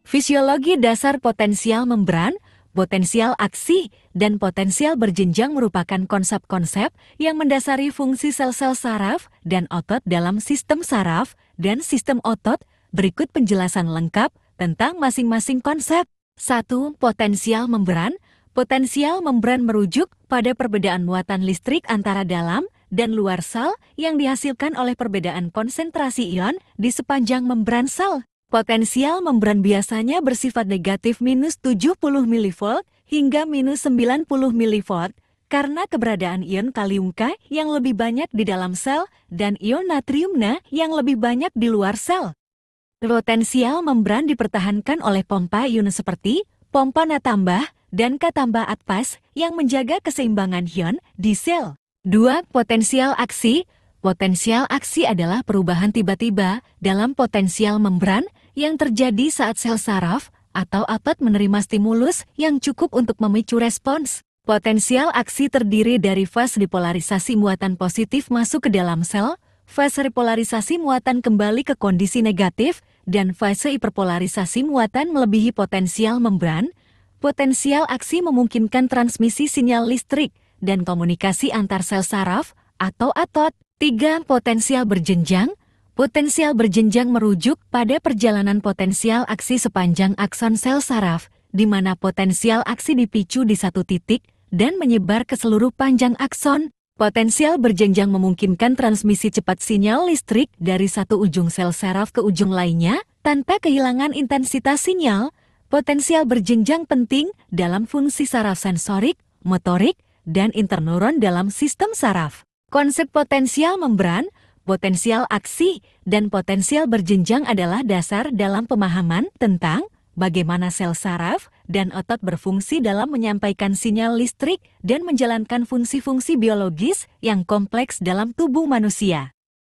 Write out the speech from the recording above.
Fisiologi dasar potensial membran, potensial aksi, dan potensial berjenjang merupakan konsep-konsep yang mendasari fungsi sel-sel saraf dan otot dalam sistem saraf dan sistem otot. Berikut penjelasan lengkap tentang masing-masing konsep. 1. Potensial membran. Potensial membran merujuk pada perbedaan muatan listrik antara dalam dan luar sel yang dihasilkan oleh perbedaan konsentrasi ion di sepanjang membran sel. Potensial membran biasanya bersifat negatif minus 70 mV hingga minus 90 mV karena keberadaan ion kalium K yang lebih banyak di dalam sel dan ion natrium Na yang lebih banyak di luar sel. Potensial membran dipertahankan oleh pompa ion seperti pompa Na tambah dan K tambah atpas yang menjaga keseimbangan ion di sel. 2. Potensial aksi. Potensial aksi adalah perubahan tiba-tiba dalam potensial membran yang terjadi saat sel saraf atau otot menerima stimulus yang cukup untuk memicu respons. Potensial aksi terdiri dari fase depolarisasi muatan positif masuk ke dalam sel, fase repolarisasi muatan kembali ke kondisi negatif, dan fase hiperpolarisasi muatan melebihi potensial membran. Potensial aksi memungkinkan transmisi sinyal listrik dan komunikasi antar sel saraf atau otot. 3. Potensial berjenjang. Potensial berjenjang merujuk pada perjalanan potensial aksi sepanjang akson sel saraf, di mana potensial aksi dipicu di satu titik dan menyebar ke seluruh panjang akson. Potensial berjenjang memungkinkan transmisi cepat sinyal listrik dari satu ujung sel saraf ke ujung lainnya tanpa kehilangan intensitas sinyal. Potensial berjenjang penting dalam fungsi saraf sensorik, motorik, dan interneuron dalam sistem saraf. Konsep potensial membran, potensial aksi, dan potensial berjenjang adalah dasar dalam pemahaman tentang bagaimana sel saraf dan otot berfungsi dalam menyampaikan sinyal listrik dan menjalankan fungsi-fungsi biologis yang kompleks dalam tubuh manusia.